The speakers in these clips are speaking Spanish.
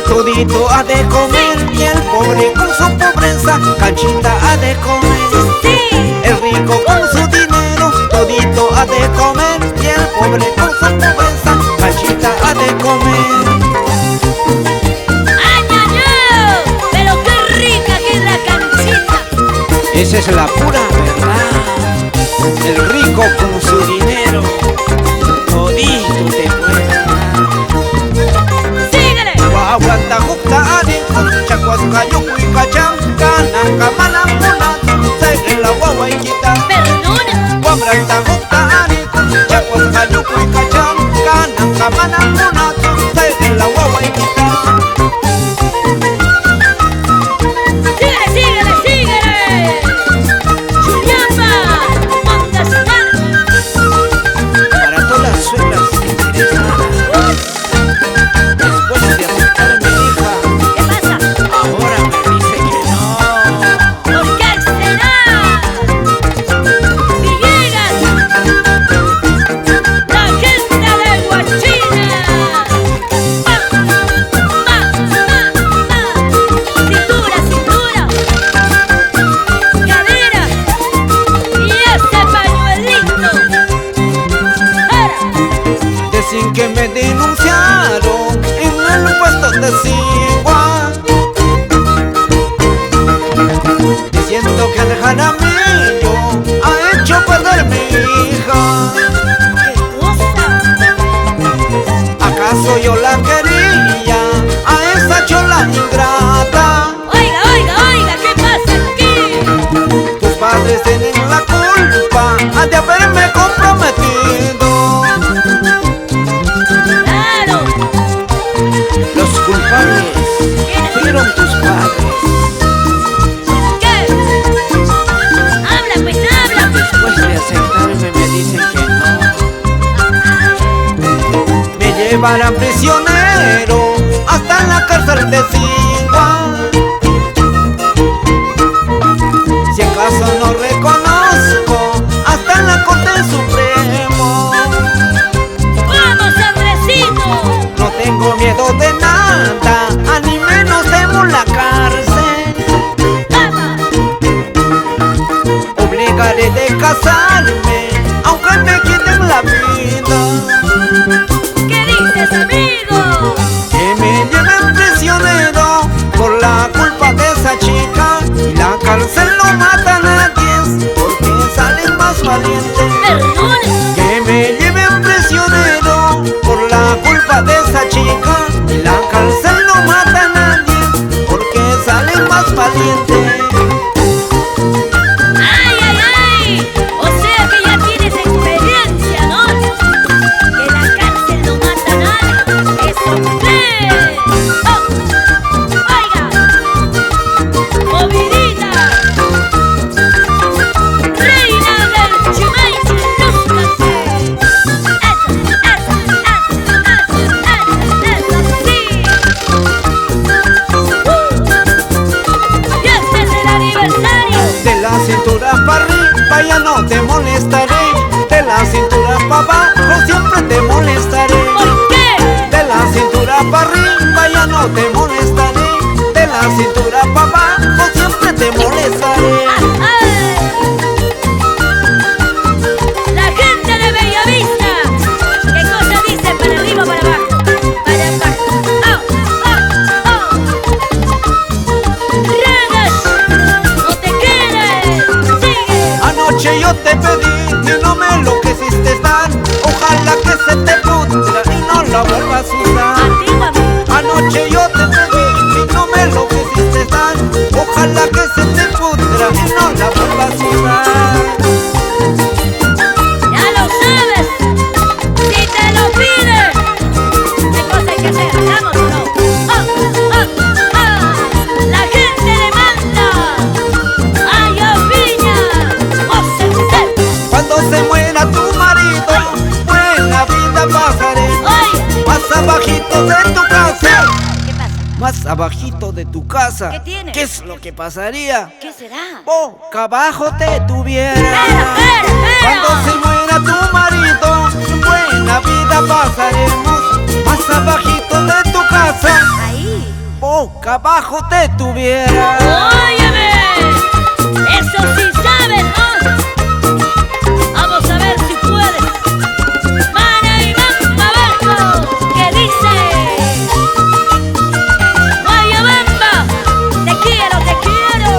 todito ha de comer y el pobre con su pobreza canchita ha de comer. El rico con su dinero todito ha de comer y el pobre con su pobreza canchita ha de comer. ¡Ay, pero qué rica que es la canchita! Esa es la pura verdad. El rico con su dinero todito te puede dar. ¡Síguele! Guaguanta jukta adin chacuas cayuco y cachanca nancamana muna segue la guaguayquita. ¡Perdona! Guaguanta jukta adin chacuas cayuco y cachanca nancamana muna segue la guaguayquita. ¡Síguele, síguele, síguele! ¡Chuñapa! ¡Onda Sumar! Para todas las suegras interesadas, después de aceptar mi hija, ¿Qué pasa? ahora me dice que no. ¿Por qué será? ¡Villegas! ¡La gente de Huachina! ¡Cintura, cintura! ¡Cadera! ¡Y ese pañuelito! ¡Ara! Decían que me denunciaron en el puesto de Sigua, diciendo que el jaramillo ha hecho perder mi hija. ¡Qué cosa! ¿Acaso yo la quería a esa chola ingrata? Oiga, oiga, oiga, ¿qué pasa aquí? Tus padres tienen la culpa de haberme comprometido. ¡Claro! Los culpables fueron tus padres. ¿Qué? ¡Habla, pues, habla! Después de aceptarme me dicen que no. Me llevarán prisionero hasta la cárcel de Sigua. Si acaso no reconozco hasta la Corte Supremo. ¡Vamos, Andresito! No tengo miedo de nada, a ni menos temo la cárcel. ¡Vamos! Obligaré de casarme aunque me quiten la vida. ¿Qué dices, amigo? Que me lleven prisionero por la culpa de esa chica. Y la cárcel no mata a nadie porque salen más valientes. ¡Perdona! Que me lleven prisionero por la culpa de esa chica. Y la cárcel no mata a nadie porque salen más valientes. ¡Ay, ay, ay! O sea que ya tienes experiencia, ¿no? Que la cárcel no mata a nadie. ¡Eso cree! ¡Oh! ¡Oiga! ¡Movidita! ¡Reina del Chumay! ¡Lúzcate! ¡Eso, sí! ¡Y este es el aniversario! De la cintura para arriba ya no te molestaré. De la cintura para abajo siempre te molestaré. ¿Por qué? De la cintura para arriba ya no te molestaré. De la cintura para abajo siempre te molestaré. ¡Ay! La gente de Bellavista, ¿qué cosa dice? Para arriba o para abajo. Para abajo. ¡Oh, oh, oh! ¡Ragas! ¡No te quedes! ¡Sigue! Anoche yo te pedí y no me lo quisiste dar. Ojalá que se te pudra y no la vuelvas a usar. Antiguamente. Anoche yo te pedí y no me lo quisiste dar. Ojalá que se te pudra y no la vuelvas a usar. ¡Ya lo sabes! ¡Si te lo piden! ¿Qué cosa hay que hacer? ¿Vamos o no? ¡Oh, oh, oh! ¡La gente demanda! ¡Ay, Oviña! ¡Osense! Cuando se muera tu marido, buena vida pasaré. ¡Oye! Más abajito de tu casa. ¿Qué pasa? Más abajito de tu casa. ¿Qué tiene? ¿Qué es lo que pasaría? ¿Qué será? Boca abajo te tuviera. ¡Espera, espera, espera! Cuando se muera tu marido, buena vida pasaremos. Más abajito de tu casa. Ahí. boca abajo te tuviera. Óyeme, eso sí sabes, ¿no? Vamos a ver si puedes. Mana y bamba abajo, que dice: Guayabamba, te quiero, te quiero.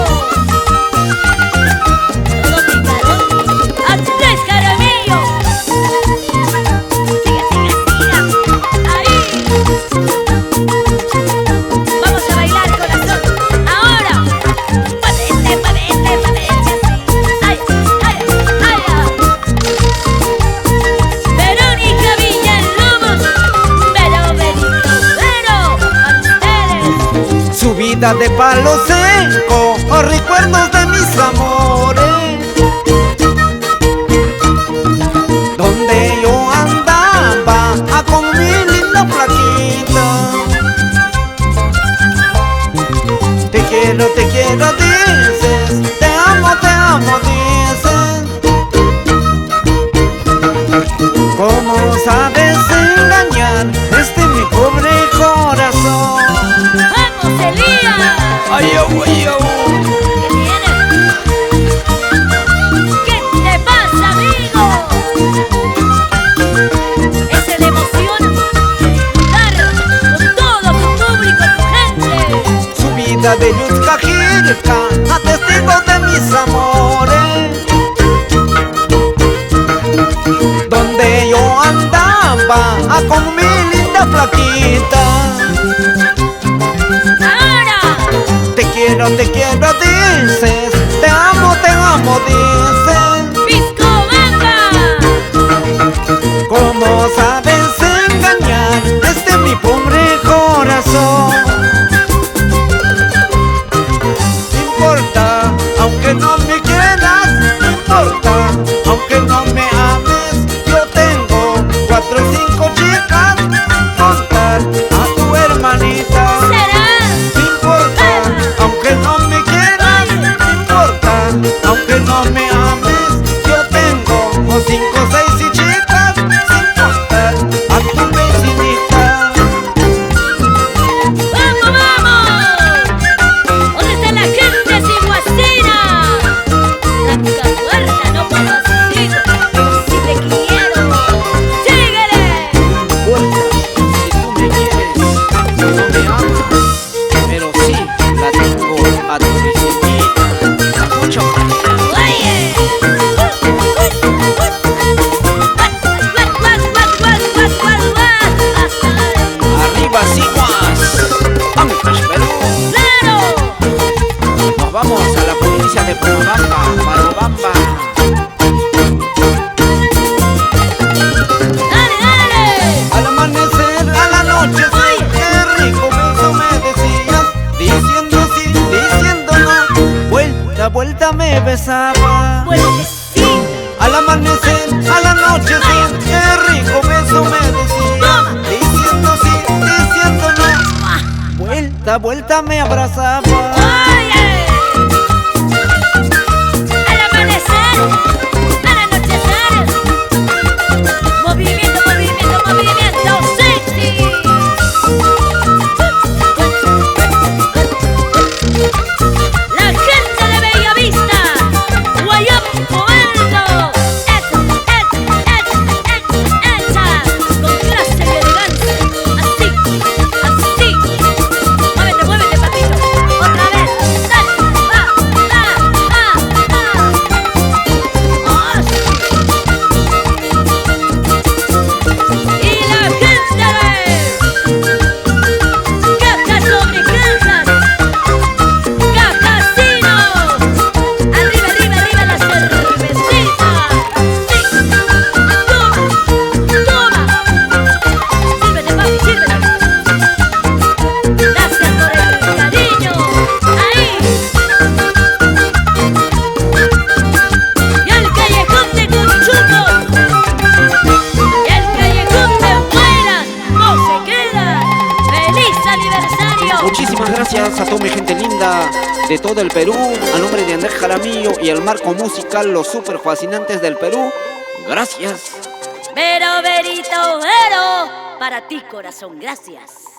Todo picarón, Andrés Jaramillo. Siga, siga, siga. Ahí. Vamos a bailar, corazón. Ahora. Muévete, muévete, muévete. Ay, ay, ay, ay. Verónica Villalobos, Vero, Benito, Vero, a ustedes. Subida de palo seco, o recuerdos de mis amores, donde yo andaba con mi linda flaquita. Te quiero, dices, te amo, dices. ¿Cómo sabes engañar mi pobre corazón? ¡Vamos, Elías! Ay, ¿Qué tienes? ¿Qué te pasa, amigo? Ese le emociona disfrutar con todo tu público, tu gente. Subida de Yucca Jirca, a testigo de mis amores, donde yo andaba con mi linda flaquita. Ahora, Te quiero, dices, te amo, dices. Pisco Bamba. ¿Cómo sabes engañar mi pobre corazón? No importa, aunque no me quieras, no importa, aunque no me ames, yo tengo 4 o 5 chicas, contar a tu hermanita. ¿Será? No importa, aunque no me quieras, no importa, aunque no me ames, yo tengo 5 o 6 chicas, sin contar a tu vecinita. ¡Vamos, vamos! ¿Dónde está la gente ciguacina? Blanca Puerta, no puedo decir, pero sí te quiero. ¡Síguele! Puerta, si tú me quieres, no me amas, pero sí la tengo a tu vecinita. Mucho ¡Oye! arriba, Siguas, Ancash, Perú. ¡Claro! Nos vamos a la provincia de Pomabamba, Marobamba. ¡Dale, dale! Al amanecer, al anochecer, qué rico beso me decías, diciendo sí, diciendo no, vuelta, vuelta me besaba. ¡Vuelve, sí! Al amanecer, al anochecer, qué rico beso me decías, diciendo sí, diciendo no, vuelta, vuelta me abrazaba. ¡Oye! Al amanecer, al anochecer, movimiento, movimiento, movimiento, sexy. La gente de Bellavista, Guayambo Alto, esa, con clase y elegancia, así, así. Muévete, muévete, papito, otra vez, dale, va, ahora sí. Y la gente de Cajas sobre Cajas, Cajasino, arriba, arriba, arriba la cervecita, sí, toma, sírvete, papi, sírvete. Gracias por el cariño, ahí. Y el callejón de Conchuco, y el callejón de Buena, no se queda. ¡Feliz aniversario! Muchísimas gracias a toda mi gente linda de todo el Perú, a nombre de Andrés Jaramillo y el marco musical Los Super Fascinantes del Perú. Gracias. Vero, Verito, Vero, para ti, corazón, gracias.